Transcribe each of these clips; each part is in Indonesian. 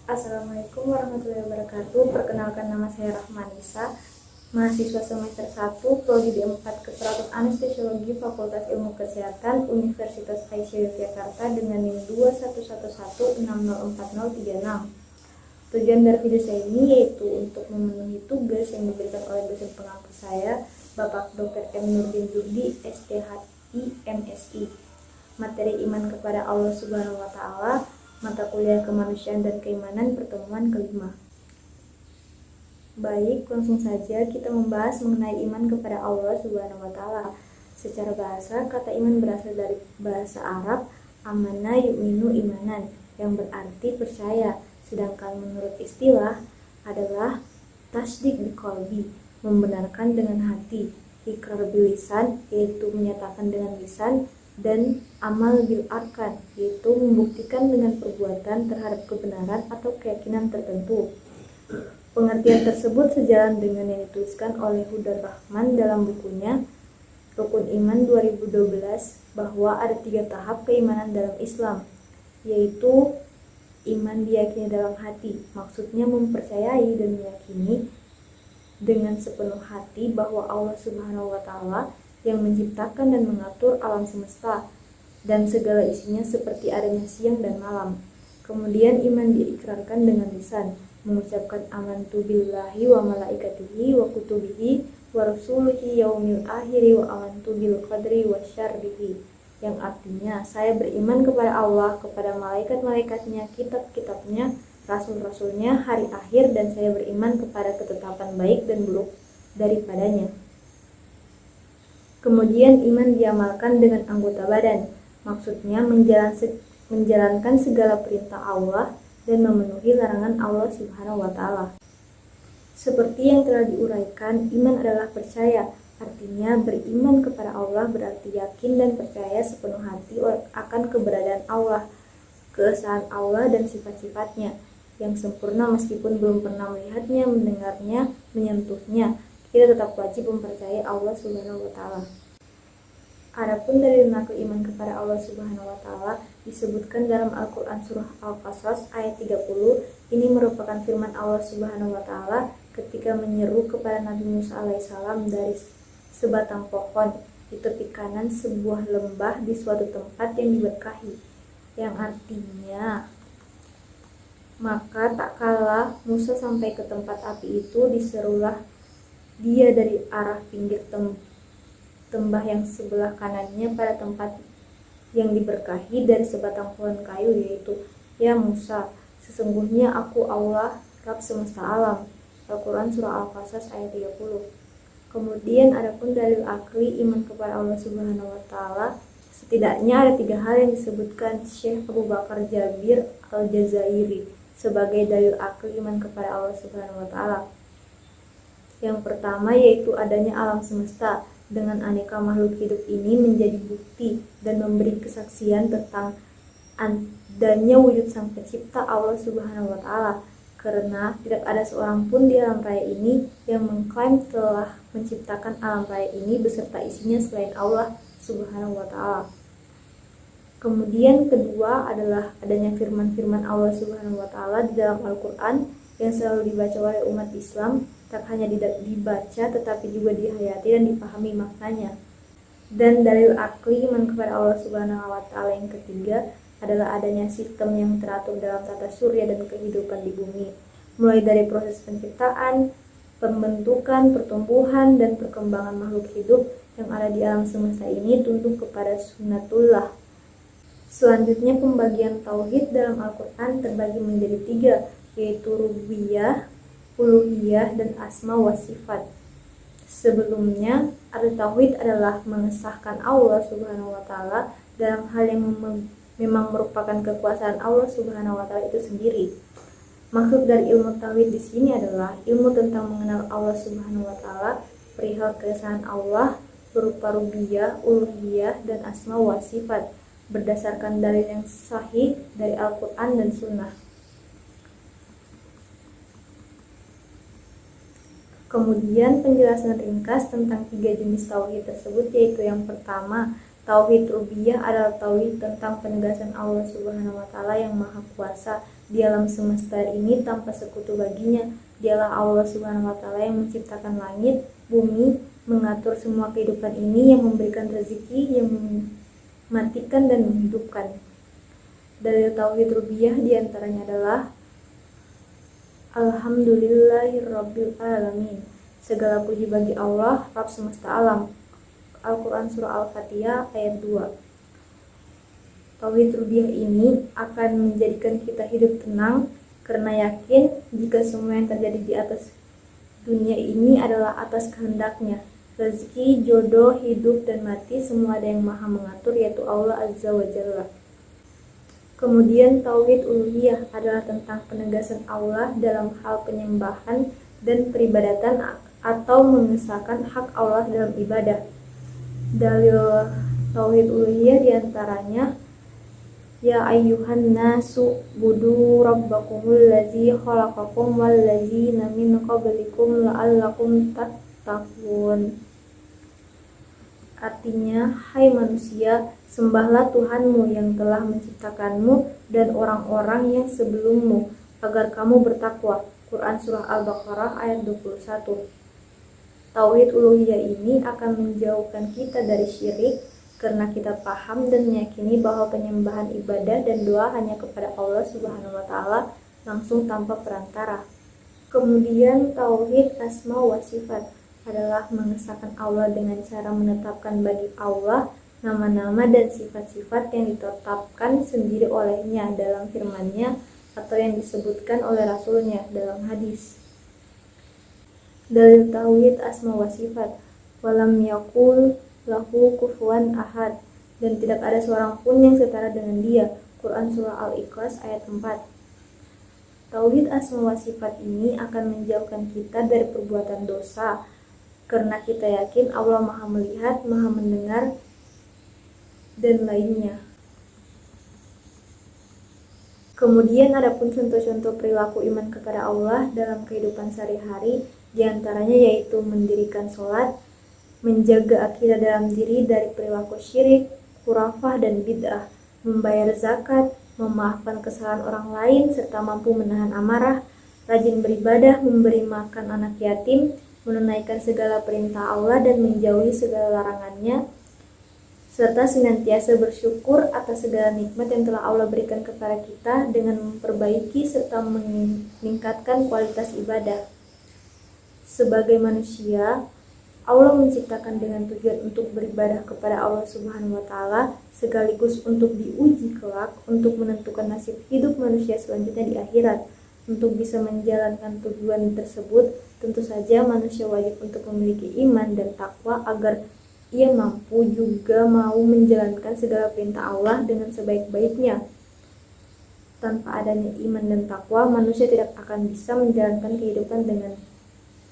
Assalamualaikum warahmatullahi wabarakatuh. Perkenalkan, nama saya Rahmanisa, mahasiswa semester 1 Prodi D4 Keperawatan Anestesiologi Fakultas Ilmu Kesehatan Universitas Aisyah Yogyakarta dengan NIM 2111604036. Tujuan dari video saya ini yaitu untuk memenuhi tugas yang diberikan oleh dosen pengampu saya, Bapak Dr. M. Nurdin Zubdi, STHI, MSI. Materi iman kepada Allah Subhanahu wa Ta'ala, mata kuliah kemanusiaan dan keimanan, pertemuan kelima. Baik, langsung saja kita membahas mengenai iman kepada Allah Subhanahu wa Ta'ala. Secara bahasa, kata iman berasal dari bahasa Arab amana yu'minu imanan, yang berarti percaya, sedangkan menurut istilah adalah tasdik biqalbi, membenarkan dengan hati, ikrar bilisan, yaitu menyatakan dengan lisan, dan amal bil arkan, yaitu membuktikan dengan perbuatan terhadap kebenaran atau keyakinan tertentu. Pengertian tersebut sejalan dengan yang dituliskan oleh Hudar Rahman dalam bukunya Rukun Iman 2012, bahwa ada 3 tahap keimanan dalam Islam, yaitu iman diyakini dalam hati, maksudnya mempercayai dan meyakini dengan sepenuh hati bahwa Allah Subhanahu wa Ta'ala yang menciptakan dan mengatur alam semesta dan segala isinya seperti adanya siang dan malam. Kemudian iman diikrarkan dengan lisan, mengucapkan amantu billahi wa malaikatihi wa kutubihi wa rasulihi yaumil akhiri wa amantu bil qadri wa syarrihi, yang artinya saya beriman kepada Allah, kepada malaikat-malaikatnya, kitab-kitabnya, rasul-rasulnya, hari akhir, dan saya beriman kepada ketetapan baik dan buruk daripadanya. Kemudian iman diamalkan dengan anggota badan, maksudnya menjalankan segala perintah Allah dan memenuhi larangan Allah Subhanahu wa Ta'ala. Seperti yang telah diuraikan, iman adalah percaya, artinya beriman kepada Allah berarti yakin dan percaya sepenuh hati akan keberadaan Allah, keesaan Allah dan sifat-sifatnya yang sempurna meskipun belum pernah melihatnya, mendengarnya, menyentuhnya. Kita tetap wajib mempercayai Allah Subhanahu wa Ta'ala. Adapun dalil nakil iman kepada Allah Subhanahu wa Ta'ala disebutkan dalam Al-Qur'an surah Al-Qasas ayat 30. Ini merupakan firman Allah Subhanahu wa Ta'ala ketika menyeru kepada Nabi Musa alaihissalam dari sebatang pohon di tepi kanan sebuah lembah di suatu tempat yang diberkahi, yang artinya, maka tak kala Musa sampai ke tempat api itu, diserulah dia dari arah pinggir tembah yang sebelah kanannya pada tempat yang diberkahi dari sebatang pohon kayu, yaitu, ya Musa, sesungguhnya aku Allah, Rabb semesta alam. Al-Quran surah Al-Qasas ayat 30. Kemudian adapun dalil akli iman kepada Allah Subhanahu wa Ta'ala, setidaknya ada 3 hal yang disebutkan Syekh Abu Bakar Jabir Al-Jazairi sebagai dalil akli iman kepada Allah Subhanahu wa Ta'ala. Yang pertama yaitu adanya alam semesta dengan aneka makhluk hidup ini menjadi bukti dan memberi kesaksian tentang adanya wujud Sang Pencipta Allah Subhanahu wa Ta'ala, karena tidak ada seorang pun di alam raya ini yang mengklaim telah menciptakan alam raya ini beserta isinya selain Allah Subhanahu wa Ta'ala. Kemudian kedua adalah adanya firman-firman Allah Subhanahu wa Ta'ala di dalam Al-Quran yang selalu dibaca oleh umat Islam, tak hanya dibaca tetapi juga dihayati dan dipahami maknanya. Dan dalil akli iman kepada Allah Subhanahu wa Ta'ala yang ketiga adalah adanya sistem yang teratur dalam tata surya dan kehidupan di bumi, mulai dari proses penciptaan, pembentukan, pertumbuhan, dan perkembangan makhluk hidup yang ada di alam semesta ini tunduk kepada sunnatullah. Selanjutnya pembagian tauhid dalam Al-Quran terbagi menjadi 3, yaitu rububiyah, uluhiyah, dan asma wa sifat. Sebelumnya, arti tauhid adalah mengesahkan Allah Subhanahu wa Ta'ala dalam hal yang memang merupakan kekuasaan Allah Subhanahu wa Ta'ala itu sendiri. Maksud dari ilmu tauhid di sini adalah ilmu tentang mengenal Allah Subhanahu wa Ta'ala, perihal keesaan Allah berupa rububiyah, uluhiyah, dan asma wa sifat berdasarkan dalil yang sahih dari Al-Quran dan Sunnah. Kemudian penjelasan ringkas tentang 3 jenis tauhid tersebut, yaitu yang pertama, tauhid rububiyah adalah tauhid tentang penegasan Allah Subhanahu wa Ta'ala yang maha kuasa di alam semesta ini tanpa sekutu baginya. Dialah Allah Subhanahu wa Ta'ala yang menciptakan langit, bumi, mengatur semua kehidupan ini, yang memberikan rezeki, yang mematikan dan menghidupkan. Dalil tauhid rububiyah diantaranya adalah Alhamdulillahirabbil alamin. Segala puji bagi Allah, Rabb semesta alam. Al-Quran Surah Al-Fatihah ayat 2. Tauhid rububiyah ini akan menjadikan kita hidup tenang karena yakin jika semua yang terjadi di atas dunia ini adalah atas kehendaknya. Rezeki, jodoh, hidup, dan mati semua ada yang maha mengatur, yaitu Allah Azza wa Jalla. Kemudian tauhid uluhiyah adalah tentang penegasan Allah dalam hal penyembahan dan peribadatan atau mengesahkan hak Allah dalam ibadah. Dalil tauhid uluhiyah diantaranya Ya ayyuhan nasu budu rabbakumul ladzi khalaqakum wal ladzina min qablikum la'allakum tattaqun. Artinya, hai manusia, sembahlah Tuhanmu yang telah menciptakanmu dan orang-orang yang sebelummu agar kamu bertakwa. Quran Surah Al-Baqarah ayat 21. Tauhid uluhiyah ini akan menjauhkan kita dari syirik karena kita paham dan meyakini bahwa penyembahan, ibadah, dan doa hanya kepada Allah Subhanahu wa Ta'ala langsung tanpa perantara. Kemudian tauhid asma wa sifat adalah mengesahkan Allah dengan cara menetapkan bagi Allah nama-nama dan sifat-sifat yang ditetapkan sendiri olehnya dalam firman-Nya atau yang disebutkan oleh Rasul-Nya dalam hadis. Dalil tauhid asma wa sifat walam yakul lahu kufuwan ahad, dan tidak ada seorang pun yang setara dengan dia. Quran Surah Al-Ikhlas ayat 4. Tauhid asma wa sifat ini akan menjauhkan kita dari perbuatan dosa karena kita yakin Allah maha melihat, maha mendengar, dan lainnya. Kemudian ada pun contoh-contoh perilaku iman kepada Allah dalam kehidupan sehari-hari, diantaranya yaitu mendirikan sholat, menjaga akidah dalam diri dari perilaku syirik, khurafah, dan bid'ah, membayar zakat, memaafkan kesalahan orang lain, serta mampu menahan amarah, rajin beribadah, memberi makan anak yatim, menunaikan segala perintah Allah dan menjauhi segala larangannya, serta senantiasa bersyukur atas segala nikmat yang telah Allah berikan kepada kita dengan memperbaiki serta meningkatkan kualitas ibadah. Sebagai manusia, Allah menciptakan dengan tujuan untuk beribadah kepada Allah Subhanahu wa Ta'ala, sekaligus untuk diuji kelak untuk menentukan nasib hidup manusia selanjutnya di akhirat. Untuk bisa menjalankan tujuan tersebut, tentu saja manusia wajib untuk memiliki iman dan takwa agar ia mampu juga mau menjalankan segala perintah Allah dengan sebaik-baiknya. Tanpa adanya iman dan takwa, manusia tidak akan bisa menjalankan kehidupan dengan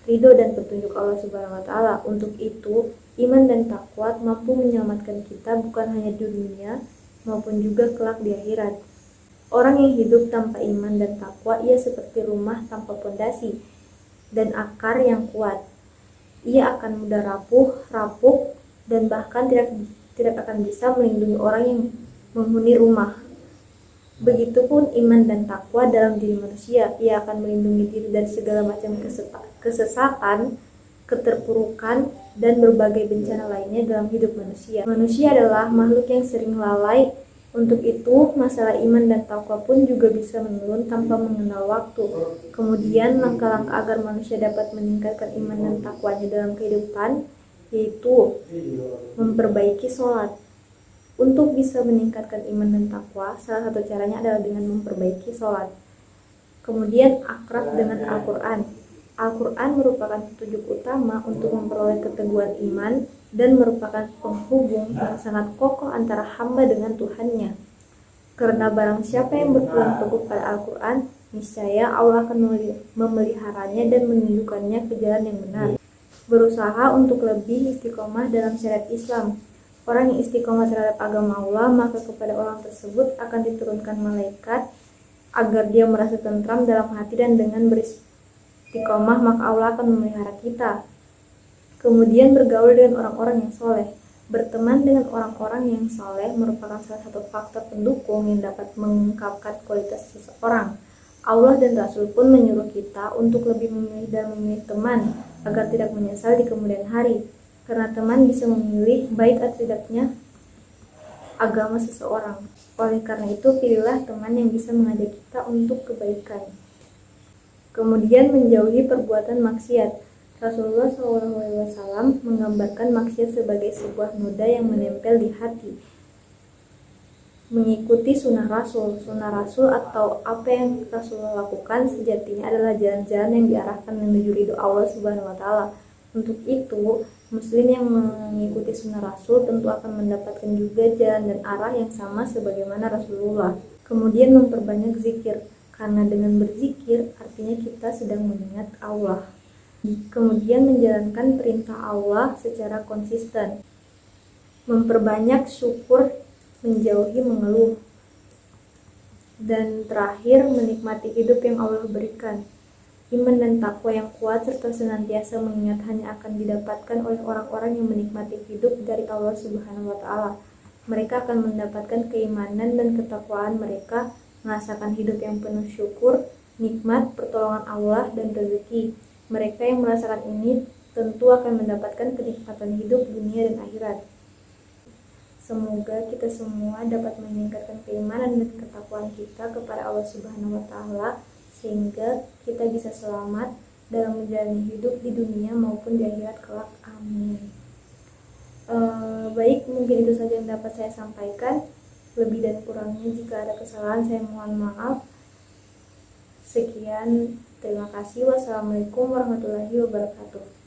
ridho dan petunjuk Allah Subhanahu wa Ta'ala. Untuk itu, iman dan takwa mampu menyelamatkan kita bukan hanya di dunia maupun juga kelak di akhirat. Orang yang hidup tanpa iman dan takwa, ia seperti rumah tanpa pondasi dan akar yang kuat. Ia akan mudah rapuh, dan bahkan tidak akan bisa melindungi orang yang menghuni rumah. Begitupun iman dan takwa dalam diri manusia, ia akan melindungi diri dari segala macam kesesatan, keterpurukan, dan berbagai bencana lainnya dalam hidup manusia. Manusia adalah makhluk yang sering lalai. Untuk itu, masalah iman dan takwa pun juga bisa menurun tanpa mengenal waktu. Kemudian, langkah-langkah agar manusia dapat meningkatkan iman dan takwanya dalam kehidupan, yaitu memperbaiki sholat. Untuk bisa meningkatkan iman dan takwa, salah satu caranya adalah dengan memperbaiki sholat. Kemudian akrab dengan Al-Quran. Al-Quran merupakan petunjuk utama untuk memperoleh keteguhan iman dan merupakan penghubung yang sangat kokoh antara hamba dengan Tuhannya. Karena barang siapa yang berpegang teguh pada Al-Quran, niscaya Allah akan memeliharanya dan menunjukkannya ke jalan yang benar. Berusaha untuk lebih istiqomah dalam syariat Islam. Orang yang istiqomah terhadap agama Allah, maka kepada orang tersebut akan diturunkan malaikat agar dia merasa tentram dalam hati, dan dengan beristiqomah maka Allah akan memelihara kita. Kemudian bergaul dengan orang-orang yang soleh. Berteman dengan orang-orang yang saleh merupakan salah satu faktor pendukung yang dapat mengungkapkan kualitas seseorang. Allah dan Rasul pun menyuruh kita untuk lebih memilih dan memilih teman agar tidak menyesal di kemudian hari. Karena teman bisa memilih baik atau tidaknya agama seseorang. Oleh karena itu, pilihlah teman yang bisa mengajak kita untuk kebaikan. Kemudian menjauhi perbuatan maksiat. Rasulullah SAW menggambarkan maksiat sebagai sebuah noda yang menempel di hati. Mengikuti sunnah Rasul. Sunnah Rasul atau apa yang Rasulullah lakukan sejatinya adalah jalan-jalan yang diarahkan menuju ridho Allah Subhanahu wa Ta'ala. Untuk itu, Muslim yang mengikuti sunnah Rasul tentu akan mendapatkan juga jalan dan arah yang sama sebagaimana Rasulullah. Kemudian memperbanyak zikir, karena dengan berzikir artinya kita sedang mengingat Allah. Kemudian menjalankan perintah Allah secara konsisten. Memperbanyak syukur, menjauhi mengeluh. Dan terakhir, menikmati hidup yang Allah berikan. Iman dan takwa yang kuat serta senantiasa mengingat hanya akan didapatkan oleh orang-orang yang menikmati hidup dari Allah Subhanahu wa Ta'ala. Mereka akan mendapatkan keimanan dan ketakwaan mereka, merasakan hidup yang penuh syukur, nikmat, pertolongan Allah, dan rezeki. Mereka yang merasakan ini tentu akan mendapatkan kenikmatan hidup dunia dan akhirat. Semoga kita semua dapat meningkatkan keimanan dan ketakwaan kita kepada Allah Subhanahu wa Ta'ala, sehingga kita bisa selamat dalam menjalani hidup di dunia maupun di akhirat kelak. Amin. Baik, mungkin itu saja yang dapat saya sampaikan. Lebih dan kurangnya jika ada kesalahan saya mohon maaf. Sekian, terima kasih. Wassalamualaikum warahmatullahi wabarakatuh.